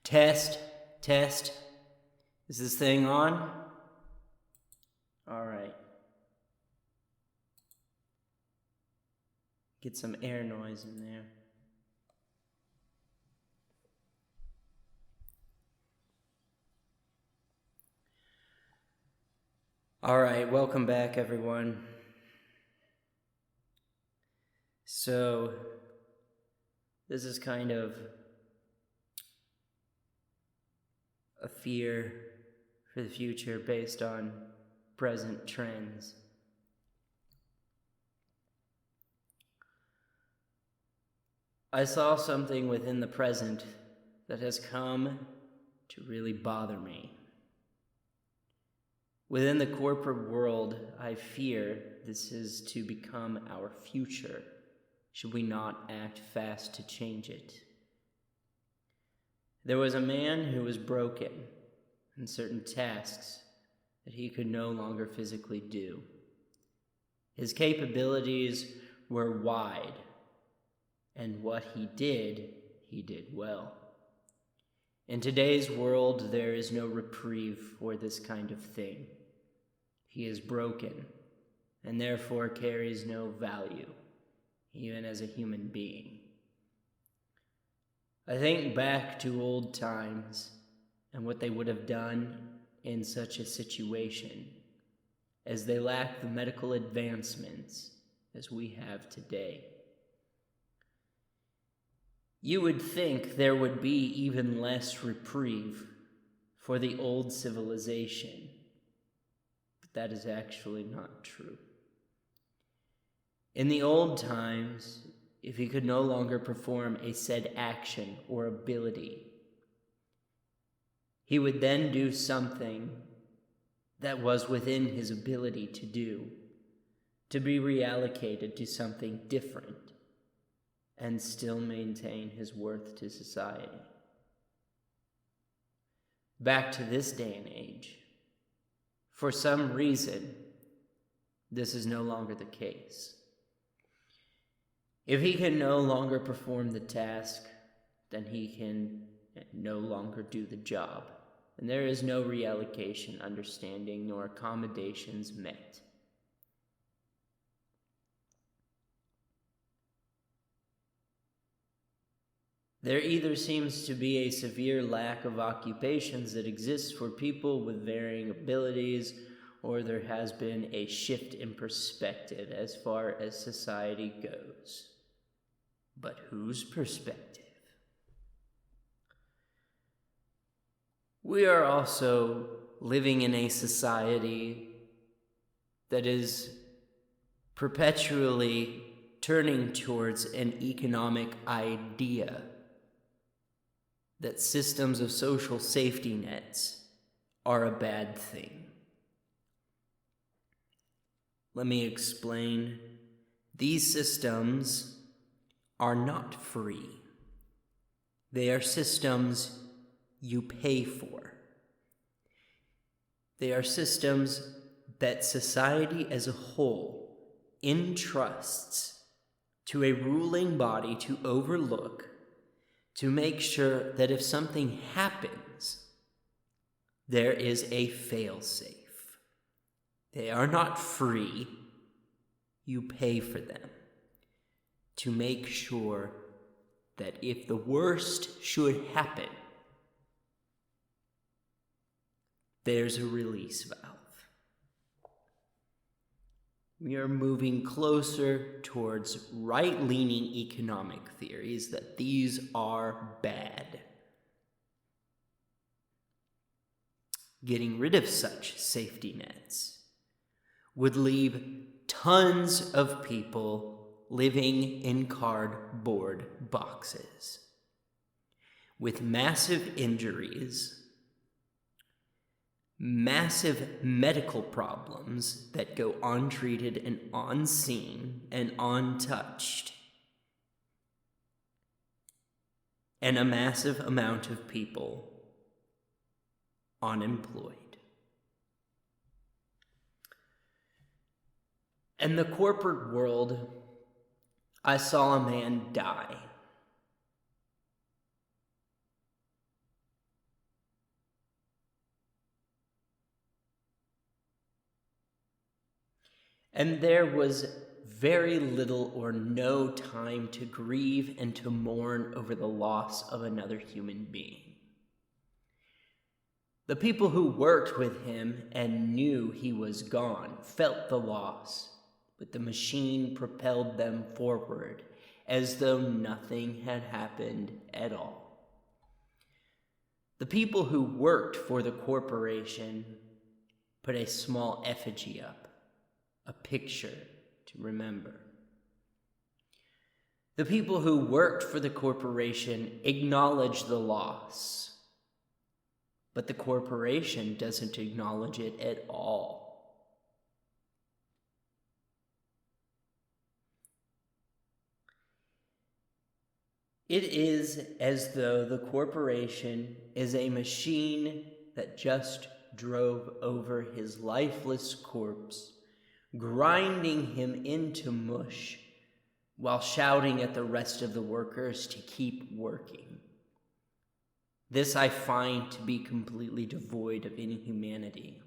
Test, test. Is this thing on? All right. Get some air noise in there. All right, welcome back, everyone. So, this is kind of a fear for the future based on present trends. I saw something within the present that has come to really bother me. Within the corporate world, I fear this is to become our future, should we not act fast to change it. There was a man who was broken in certain tasks that he could no longer physically do. His capabilities were wide, and what he did well. In today's world, there is no reprieve for this kind of thing. He is broken, and therefore carries no value, even as a human being. I think back to old times and what they would have done in such a situation, as they lacked the medical advancements as we have today. You would think there would be even less reprieve for the old civilization, but that is actually not true. In the old times, if he could no longer perform a said action or ability, he would then do something that was within his ability to do, to be reallocated to something different, and still maintain his worth to society. Back to this day and age, for some reason, this is no longer the case. If he can no longer perform the task, then he can no longer do the job, and there is no reallocation, understanding, nor accommodations met. There either seems to be a severe lack of occupations that exists for people with varying abilities, or there has been a shift in perspective as far as society goes. But whose perspective? We are also living in a society that is perpetually turning towards an economic idea that systems of social safety nets are a bad thing. Let me explain. These systems are not free. They are systems you pay for. They are systems that society as a whole entrusts to a ruling body to overlook, to make sure that if something happens, there is a fail-safe. They are not free. You pay for them to make sure that if the worst should happen, there's a release valve. We are moving closer towards right-leaning economic theories that these are bad. Getting rid of such safety nets would leave tons of people living in cardboard boxes with massive injuries, massive medical problems that go untreated and unseen and untouched, and a massive amount of people unemployed. In the corporate world, I saw a man die. And there was very little or no time to grieve and to mourn over the loss of another human being. The people who worked with him and knew he was gone felt the loss, but the machine propelled them forward as though nothing had happened at all. The people who worked for the corporation put a small effigy up, a picture to remember. The people who worked for the corporation acknowledge the loss, but the corporation doesn't acknowledge it at all. It is as though the corporation is a machine that just drove over his lifeless corpse, grinding him into mush while shouting at the rest of the workers to keep working. This I find to be completely devoid of any humanity.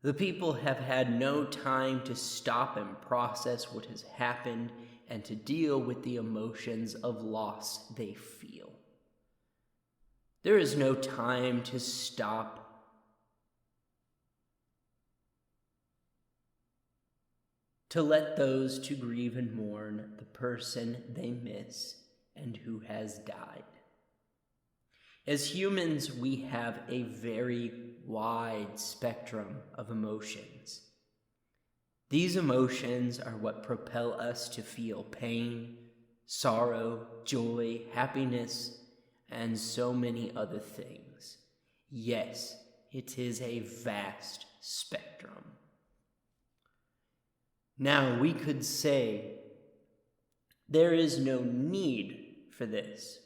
The people have had no time to stop and process what has happened and to deal with the emotions of loss they feel. There is no time to stop to let those to grieve and mourn the person they miss and who has died. As humans, we have a very wide spectrum of emotions. These emotions are what propel us to feel pain, sorrow, joy, happiness, and so many other things. Yes, it is a vast spectrum. Now, we could say there is no need for this,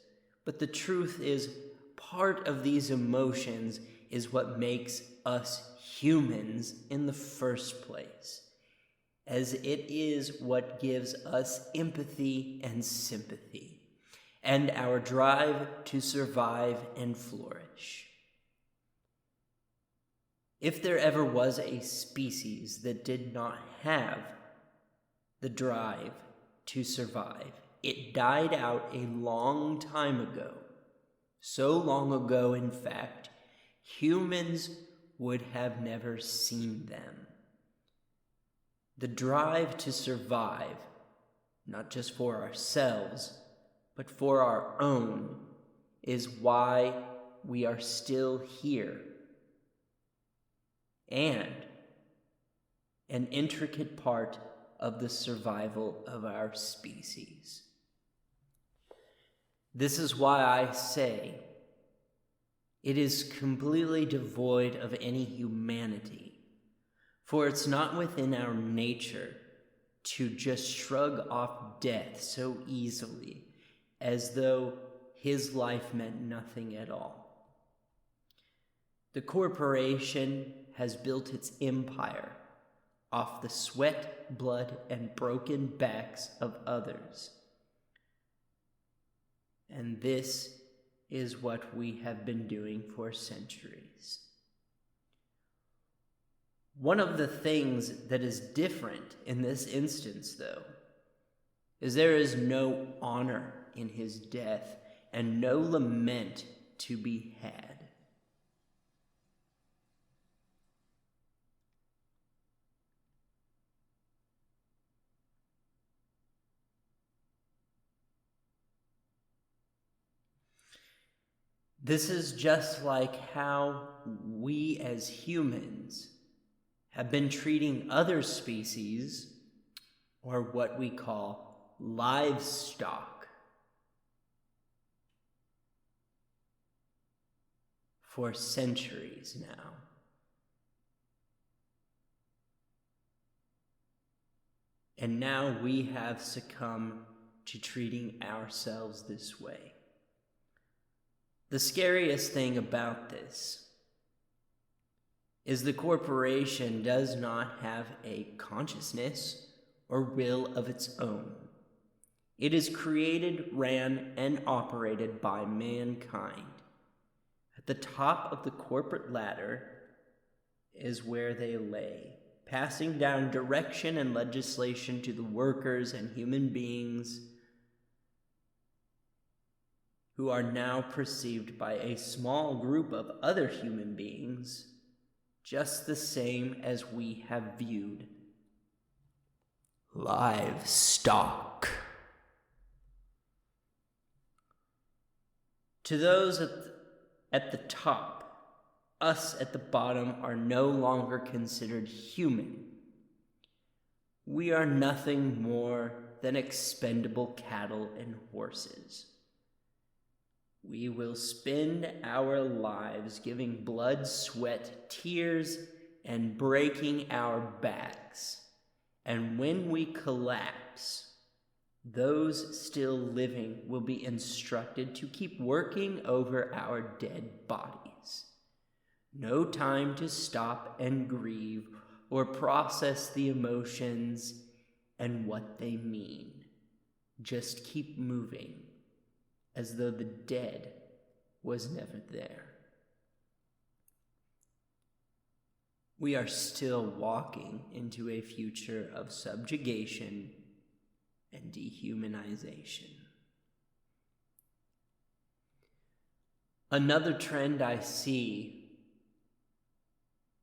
but the truth is part of these emotions is what makes us humans in the first place, as it is what gives us empathy and sympathy, and our drive to survive and flourish. If there ever was a species that did not have the drive to survive, it died out a long time ago. So long ago, in fact, humans would have never seen them. The drive to survive, not just for ourselves, but for our own, is why we are still here. And an intricate part of the survival of our species. This is why I say it is completely devoid of any humanity, for it's not within our nature to just shrug off death so easily as though his life meant nothing at all. The corporation has built its empire off the sweat, blood, and broken backs of others. And this is what we have been doing for centuries. One of the things that is different in this instance, though, is there is no honor in his death and no lament to be had. This is just like how we as humans have been treating other species, or what we call livestock, for centuries now. And now we have succumbed to treating ourselves this way. The scariest thing about this is the corporation does not have a consciousness or will of its own. It is created, ran, and operated by mankind. At the top of the corporate ladder is where they lay, passing down direction and legislation to the workers and human beings who are now perceived by a small group of other human beings just the same as we have viewed livestock. To those at the top, us at the bottom are no longer considered human. We are nothing more than expendable cattle and horses. We will spend our lives giving blood, sweat, tears, and breaking our backs. And when we collapse, those still living will be instructed to keep working over our dead bodies. No time to stop and grieve or process the emotions and what they mean. Just keep moving, as though the dead was never there. We are still walking into a future of subjugation and dehumanization. Another trend I see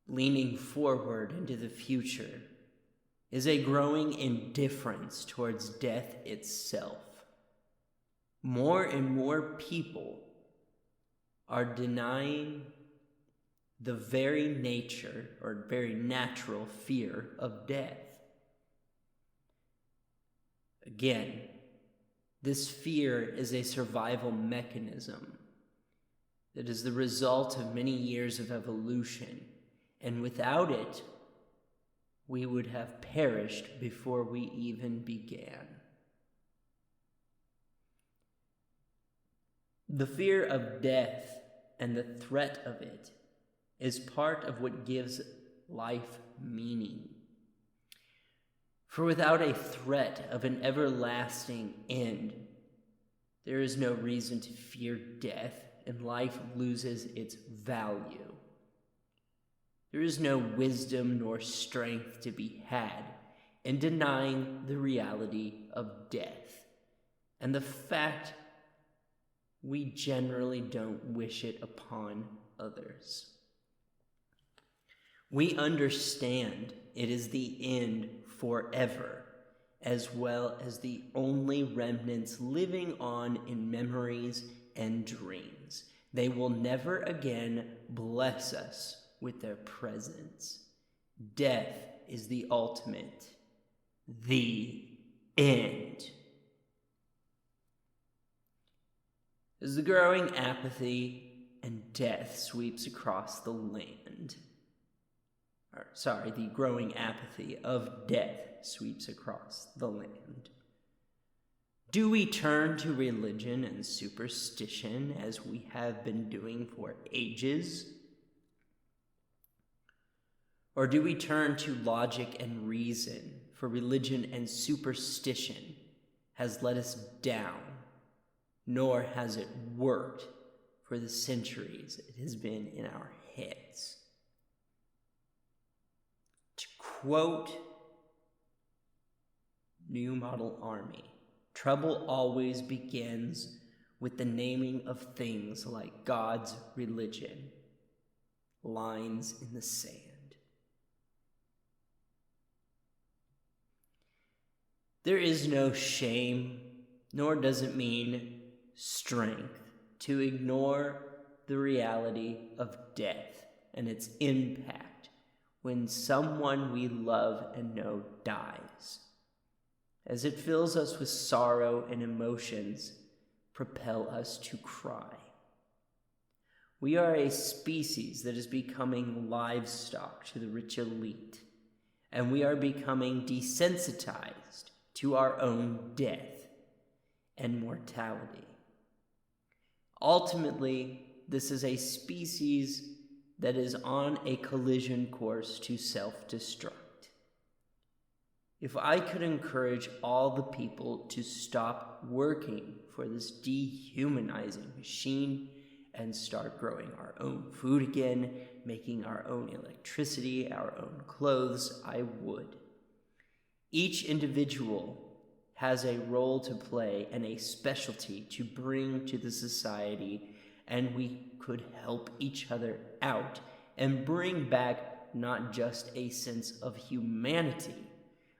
leaning forward into the future is a growing indifference towards death itself. More and more people are denying the very nature or very natural fear of death. Again, this fear is a survival mechanism that is the result of many years of evolution, and without it, we would have perished before we even began. The fear of death and the threat of it is part of what gives life meaning. For without a threat of an everlasting end, there is no reason to fear death, and life loses its value. There is no wisdom nor strength to be had in denying the reality of death, and the fact we generally don't wish it upon others. We understand it is the end forever, as well as the only remnants living on in memories and dreams. They will never again bless us with their presence. Death is the ultimate, the end. As the growing apathy and death sweeps across the land, the growing apathy of death sweeps across the land, do we turn to religion and superstition as we have been doing for ages? Or do we turn to logic and reason, for religion and superstition has let us down, nor has it worked for the centuries it has been in our heads? To quote New Model Army, trouble always begins with the naming of things like God's religion, lines in the sand. There is no shame, nor does it mean strength, to ignore the reality of death and its impact when someone we love and know dies, as it fills us with sorrow and emotions propel us to cry. We are a species that is becoming livestock to the rich elite, and we are becoming desensitized to our own death and mortality. Ultimately, this is a species that is on a collision course to self-destruct. If I could encourage all the people to stop working for this dehumanizing machine and start growing our own food again, making our own electricity, our own clothes, I would. Each individual has a role to play and a specialty to bring to the society, and we could help each other out and bring back not just a sense of humanity,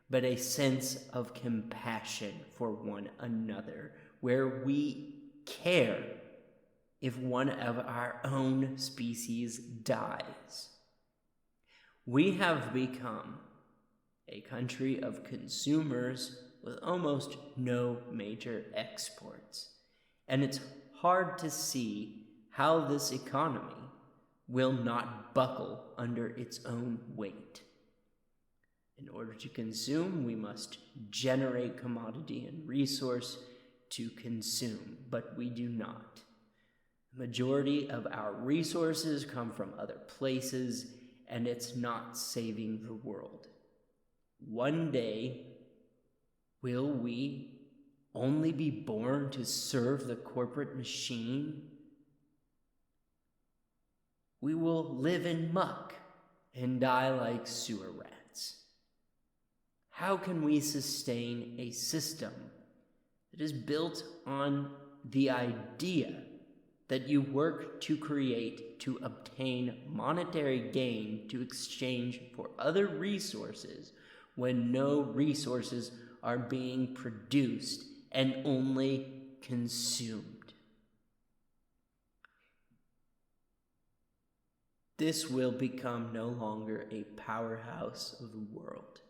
but a sense of compassion for one another, where we care if one of our own species dies. We have become a country of consumers with almost no major exports, and it's hard to see how this economy will not buckle under its own weight. In order to consume, we must generate commodity and resource to consume, but we do not. The majority of our resources come from other places, and it's not saving the world. One day, will we only be born to serve the corporate machine? We will live in muck and die like sewer rats. How can we sustain a system that is built on the idea that you work to create to obtain monetary gain to exchange for other resources when no resources are being produced and only consumed? This will become no longer a powerhouse of the world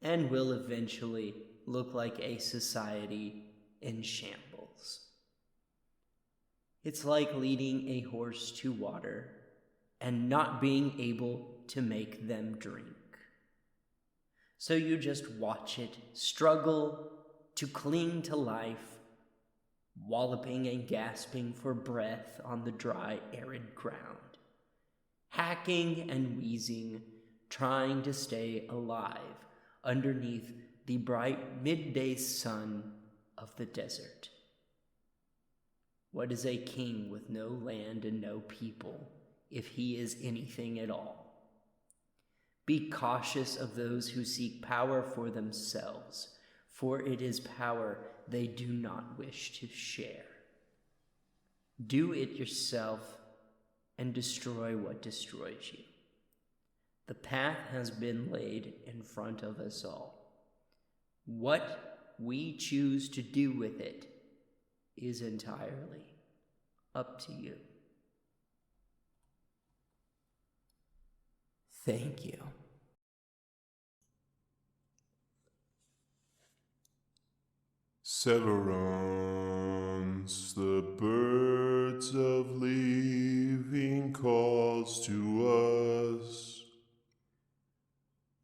and will eventually look like a society in shambles. It's like leading a horse to water and not being able to make them drink. So you just watch it struggle to cling to life, walloping and gasping for breath on the dry, arid ground, hacking and wheezing, trying to stay alive underneath the bright midday sun of the desert. What is a king with no land and no people, if he is anything at all? Be cautious of those who seek power for themselves, for it is power they do not wish to share. Do it yourself and destroy what destroys you. The path has been laid in front of us all. What we choose to do with it is entirely up to you. Thank you. Severance, the birds of leaving calls to us.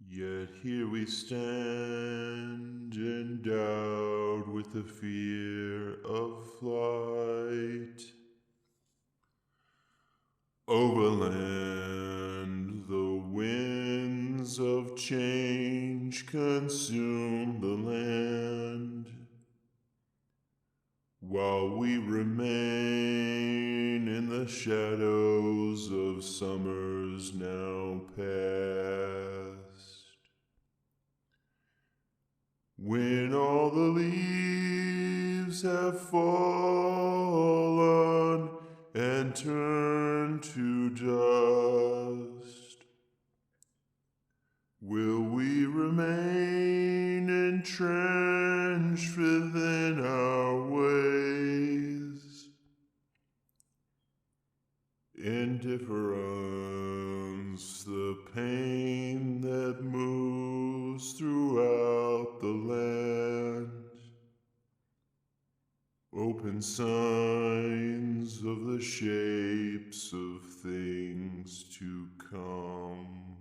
Yet here we stand, endowed with the fear of flight. Overland, the winds of change consume the land, while we remain in the shadows of summers now past. When all the leaves have fallen and turned to dust, will we remain entrenched within our ways? Indifference, the pain that moves throughout the land, open signs of the shapes of things to come.